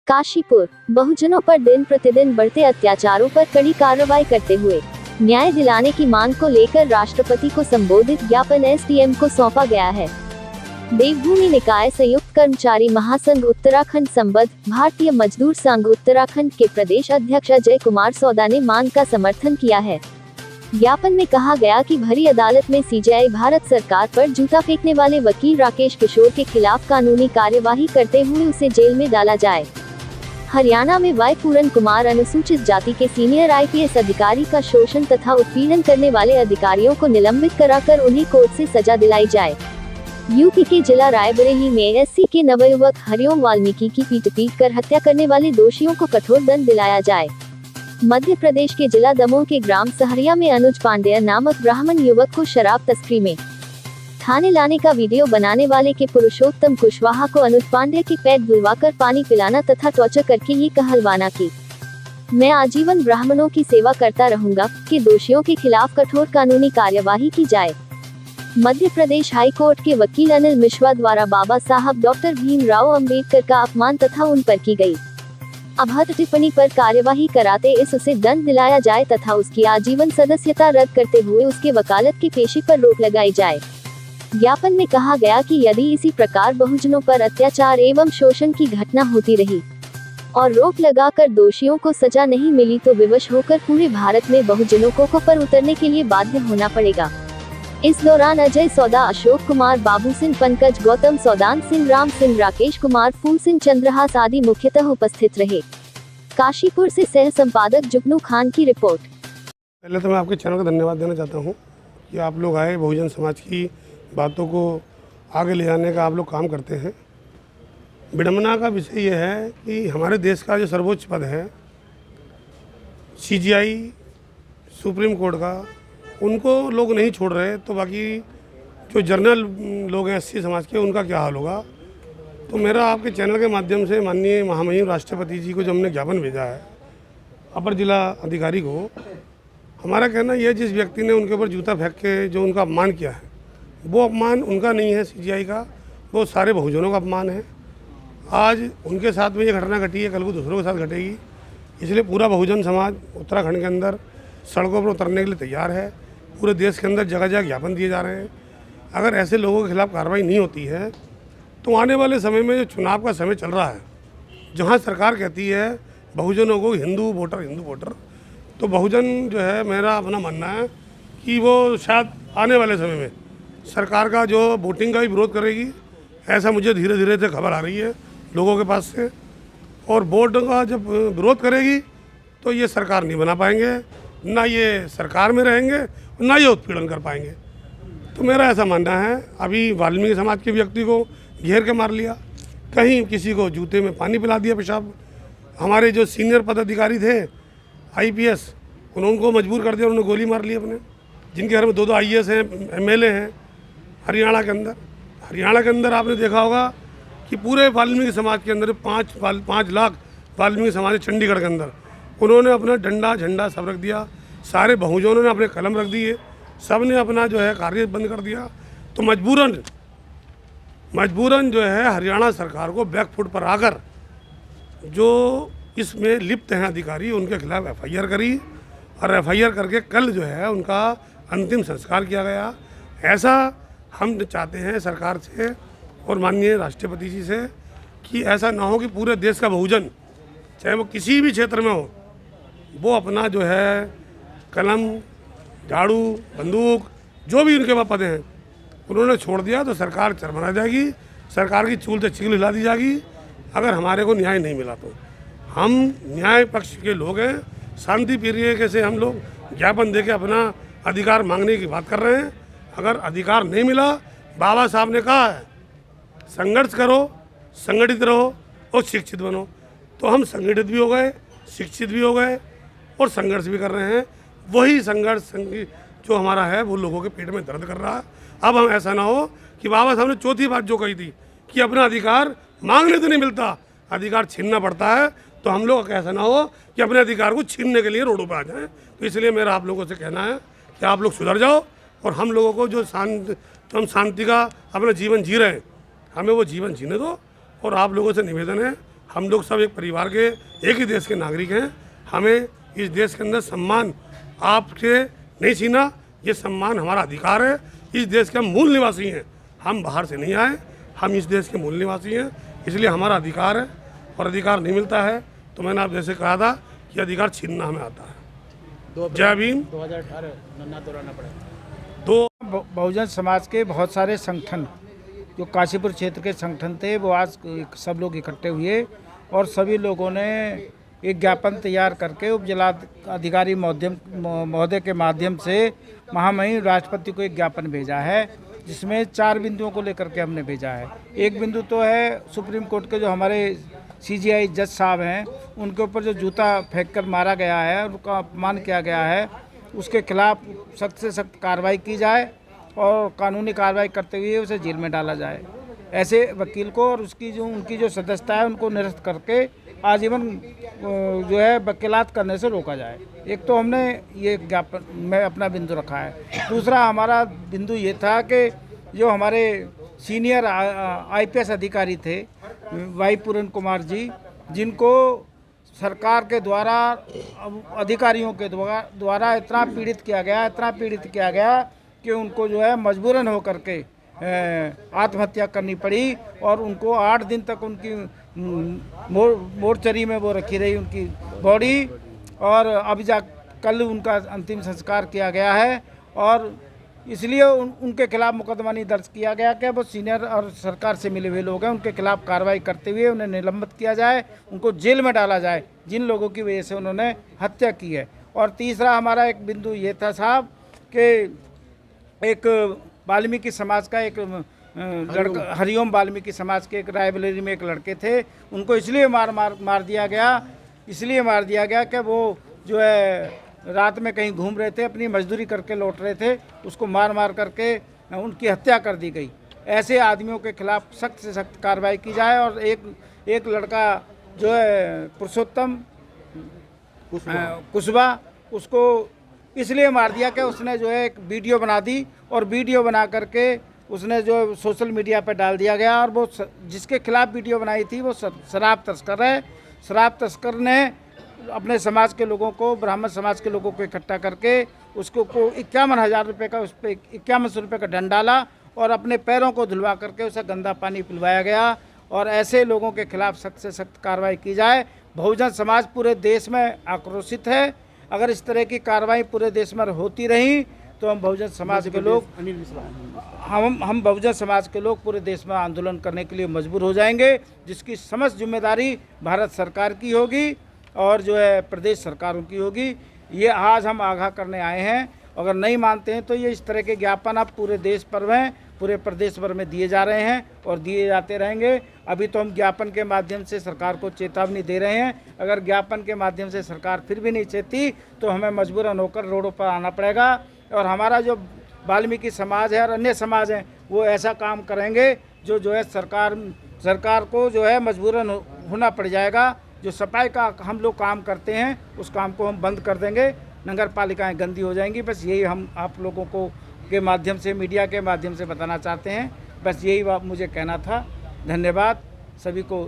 काशीपुर बहुजनों पर दिन प्रतिदिन बढ़ते अत्याचारों पर कड़ी कार्रवाई करते हुए न्याय दिलाने की मांग को लेकर राष्ट्रपति को संबोधित ज्ञापन एसडीएम को सौंपा गया है। देवभूमि निकाय संयुक्त कर्मचारी महासंघ उत्तराखंड संबद्ध भारतीय मजदूर संघ उत्तराखंड के प्रदेश अध्यक्ष अजय कुमार सौदा ने मांग का समर्थन किया है। ज्ञापन में कहा गया कि भरी अदालत में सीजेआई भारत सरकार पर जूता फेंकने वाले वकील राकेश किशोर के खिलाफ कानूनी कार्यवाही करते हुए उसे जेल में डाला जाए। हरियाणा में वाई पूरन कुमार अनुसूचित जाति के सीनियर आईपीएस अधिकारी का शोषण तथा उत्पीड़न करने वाले अधिकारियों को निलंबित कराकर उन्हें कोर्ट से सजा दिलाई जाए। यूपी के जिला रायबरेली में एससी के नवयुवक हरिओम वाल्मीकि की पीट कर हत्या करने वाले दोषियों को कठोर दंड दिलाया जाए। मध्य प्रदेश के जिला दमोह के ग्राम सहरिया में अनुज पांडेय नामक ब्राह्मण युवक को शराब तस्करी में थाने लाने का वीडियो बनाने वाले के पुरुषोत्तम कुशवाहा को अनुज पांडेय के पैर धुलवाकर पानी पिलाना तथा टॉर्चर करके ये कहलवाना की मैं आजीवन ब्राह्मणों की सेवा करता रहूंगा कि दोषियों के खिलाफ कठोर कानूनी कार्यवाही की जाए। मध्य प्रदेश हाई कोर्ट के वकील अनिल मिश्रा द्वारा बाबा साहब डॉक्टर भीमराव अंबेडकर का अपमान तथा उन पर की गई अभद्र टिप्पणी पर कार्यवाही कराते उसे दंड दिलाया जाए तथा उसकी आजीवन सदस्यता रद्द करते हुए उसके वकालत के पेशे पर रोक लगाई जाए। ज्ञापन में कहा गया कि यदि इसी प्रकार बहुजनों पर अत्याचार एवं शोषण की घटना होती रही और रोक लगाकर दोषियों को सजा नहीं मिली तो विवश होकर पूरे भारत में बहुजनों को पर उतरने के लिए बाध्य होना पड़ेगा। इस दौरान अजय सौदा, अशोक कुमार, बाबू सिंह, पंकज, गौतम, सौदान सिंह, राम सिंह, राकेश कुमार, फूल सिंह, चंद्रहास आदि मुख्यतः उपस्थित रहे। काशीपुर से सह संपादक जुगनू खान की रिपोर्ट। पहले तो मैं आपके चैनल का धन्यवाद देना चाहता हूँ कि आप लोग आए, बहुजन समाज की बातों को आगे ले जाने का आप लोग काम करते हैं। विडम्बना का विषय यह है कि हमारे देश का जो सर्वोच्च पद है सीजीआई सुप्रीम कोर्ट का, उनको लोग नहीं छोड़ रहे, तो बाकी जो जनरल लोग हैं एससी समाज के, उनका क्या हाल होगा। तो मेरा आपके चैनल के माध्यम से माननीय महामहिम राष्ट्रपति जी को जो हमने ज्ञापन भेजा है अपर जिला अधिकारी को, हमारा कहना यह, जिस व्यक्ति ने उनके ऊपर जूता फेंक के जो उनका अपमान किया है, वो अपमान उनका नहीं है सीजीआई का, वो सारे बहुजनों का अपमान है। आज उनके साथ में ये घटना घटी है, कल को दूसरों के साथ घटेगी, इसलिए पूरा बहुजन समाज उत्तराखंड के अंदर सड़कों पर उतरने के लिए तैयार है। पूरे देश के अंदर जगह जगह ज्ञापन दिए जा रहे हैं। अगर ऐसे लोगों के खिलाफ कार्रवाई नहीं होती है तो आने वाले समय में जो चुनाव का समय चल रहा है, जहाँ सरकार कहती है बहुजनों को हिंदू वोटर, तो बहुजन जो है, मेरा अपना मानना है कि वो शायद आने वाले समय में सरकार का जो वोटिंग का भी विरोध करेगी। ऐसा मुझे धीरे धीरे से खबर आ रही है लोगों के पास से, और वोट का जब विरोध करेगी तो ये सरकार नहीं बना पाएंगे, ना ये सरकार में रहेंगे, ना ये उत्पीड़न कर पाएंगे। तो मेरा ऐसा मानना है, अभी वाल्मीकि समाज के व्यक्ति को घेर के मार लिया, कहीं किसी को जूते में पानी पिला दिया, पेशाब। हमारे जो सीनियर पदाधिकारी थे आईपीएस, उनको मजबूर कर दिया, उन्होंने गोली मार ली अपने, जिनके घर में दो आईएएस हैं, एमएलए हैं हरियाणा के अंदर आपने देखा होगा कि पूरे वाल्मीकि समाज के अंदर 5 लाख वाल्मीकि समाज है चंडीगढ़ के अंदर, उन्होंने अपना डंडा झंडा सब रख दिया। सारे बहुजनों ने अपने कलम रख दिए, सब ने अपना जो है कार्य बंद कर दिया। तो मजबूरन जो है हरियाणा सरकार को बैकफुट पर आकर जो इसमें लिप्त हैं अधिकारी, उनके खिलाफ एफआईआर करी, और एफआईआर करके कल जो है उनका अंतिम संस्कार किया गया। ऐसा हम चाहते हैं सरकार से और माननीय राष्ट्रपति जी से कि ऐसा ना हो कि पूरे देश का बहुजन, चाहे वो किसी भी क्षेत्र में हो, वो अपना जो है कलम, झाड़ू, बंदूक, जो भी उनके पास पद हैं, उन्होंने छोड़ दिया तो सरकार चरमरा जाएगी, सरकार की चूल से चील हिला दी जाएगी। अगर हमारे को न्याय नहीं मिला तो हम न्याय पक्ष के लोग हैं, शांति तरीके से हम लोग ज्ञापन देके अपना अधिकार मांगने की बात कर रहे हैं। अगर अधिकार नहीं मिला, बाबा साहब ने कहा है संघर्ष करो, संगठित रहो और शिक्षित बनो। तो हम संगठित भी हो गए, शिक्षित भी हो गए और संघर्ष भी कर रहे हैं। वही संघर्ष जो हमारा है वो लोगों के पेट में दर्द कर रहा है। अब हम ऐसा ना हो कि बाबा साहब ने चौथी बात जो कही थी कि अपना अधिकार मांगने तो नहीं मिलता, अधिकार छीनना पड़ता है, तो हम लोग ऐसा ना हो कि अपने अधिकार को छीनने के लिए रोडों पर आ जाएं। तो इसलिए मेरा आप लोगों से कहना है कि आप लोग सुधर जाओ और हम लोगों को जो हम शांति का अपना जीवन जी रहे हैं, हमें वो जीवन जीने दो। और आप लोगों से निवेदन है हम लोग सब एक परिवार के, एक ही देश के नागरिक हैं। हमें इस देश के अंदर सम्मान आपसे नहीं छीना, ये सम्मान हमारा अधिकार है। इस देश के हम मूल निवासी हैं, हम बाहर से नहीं आए, हम इस देश के मूल निवासी हैं, इसलिए हमारा अधिकार है। और अधिकार नहीं मिलता है तो मैंने आप जैसे कहा था कि अधिकार छीनना हमें आता है। जय भीम। 2018 नन्ना दोहराना पड़ेगा। बहुजन समाज के बहुत सारे संगठन, जो काशीपुर क्षेत्र के संगठन थे, वो आज सब लोग इकट्ठे हुए और सभी लोगों ने एक ज्ञापन तैयार करके उप जिलाधिकारी महोदय के माध्यम से महामहिम राष्ट्रपति को एक ज्ञापन भेजा है, जिसमें 4 बिंदुओं को लेकर के हमने भेजा है। एक बिंदु तो है सुप्रीम कोर्ट के जो हमारे CGI जज साहब हैं, उनके ऊपर जो जूता फेंक कर मारा गया है, उनका अपमान किया गया है, उसके खिलाफ सख्त से सख्त कार्रवाई की जाए और कानूनी कार्रवाई करते हुए उसे जेल में डाला जाए। ऐसे वकील को और उनकी जो सदस्यता है उनको निरस्त करके आजीवन जो है वकीलात करने से रोका जाए। एक तो हमने ये ज्ञापन में अपना बिंदु रखा है। दूसरा हमारा बिंदु ये था कि जो हमारे सीनियर IPS अधिकारी थे वाई पूरन कुमार जी, जिनको सरकार के द्वारा, अधिकारियों के द्वारा इतना पीड़ित किया गया कि उनको जो है मजबूरन होकर के आत्महत्या करनी पड़ी और उनको 8 दिन तक उनकी मोर्चरी में वो रखी रही उनकी बॉडी, और अभी कल उनका अंतिम संस्कार किया गया है। और इसलिए उनके खिलाफ मुकदमा नहीं दर्ज किया गया कि वो सीनियर और सरकार से मिले हुए लोग हैं, उनके खिलाफ कार्रवाई करते हुए उन्हें निलंबित किया जाए, उनको जेल में डाला जाए जिन लोगों की वजह से उन्होंने हत्या की है। और तीसरा हमारा एक बिंदु ये था साहब कि एक वाल्मीकि समाज का एक लड़का, हरिओम वाल्मीकि समाज के एक रायबरेली में एक लड़के थे, उनको इसलिए मार दिया गया कि वो जो है रात में कहीं घूम रहे थे, अपनी मजदूरी करके लौट रहे थे, उसको मार करके उनकी हत्या कर दी गई। ऐसे आदमियों के खिलाफ सख्त से सख्त कार्रवाई की जाए। और एक लड़का जो है पुरुषोत्तम कुशवा, उसको इसलिए मार दिया कि उसने जो है एक वीडियो बना दी और वीडियो बना करके उसने जो सोशल मीडिया पर डाल दिया गया। और वो जिसके खिलाफ वीडियो बनाई थी वो शराब तस्कर है। शराब तस्कर ने अपने समाज के लोगों को, ब्राह्मण समाज के लोगों को इकट्ठा करके उसको 51,000 रुपये का, उस पर 5100 रुपये का दंड डाला और अपने पैरों को धुलवा करके उसे गंदा पानी पिलवाया गया। और ऐसे लोगों के खिलाफ सख्त से सख्त कार्रवाई की जाए। बहुजन समाज पूरे देश में आक्रोशित है। अगर इस तरह की कार्रवाई पूरे देश में होती रही तो हम बहुजन समाज के लोग बहुजन समाज के लोग पूरे देश में आंदोलन करने के लिए मजबूर हो जाएंगे, जिसकी समस्त जिम्मेदारी भारत सरकार की होगी और जो है प्रदेश सरकारों की होगी। ये आज हम आगाह करने आए हैं। अगर नहीं मानते हैं तो ये इस तरह के ज्ञापन अब पूरे देश भर में, पूरे प्रदेश भर में दिए जा रहे हैं और दिए जाते रहेंगे। अभी तो हम ज्ञापन के माध्यम से सरकार को चेतावनी दे रहे हैं। अगर ज्ञापन के माध्यम से सरकार फिर भी नहीं चेती तो हमें मजबूरन होकर रोडों पर आना पड़ेगा। और हमारा जो वाल्मीकि समाज है और अन्य समाज हैं, वो ऐसा काम करेंगे जो है सरकार को जो है मजबूरन होना पड़ जाएगा। जो सफाई का हम लोग काम करते हैं उस काम को हम बंद कर देंगे, नगर पालिकाएँ गंदी हो जाएंगी। बस यही हम आप लोगों को के माध्यम से, मीडिया के माध्यम से बताना चाहते हैं। बस यही बात मुझे कहना था। धन्यवाद सभी को।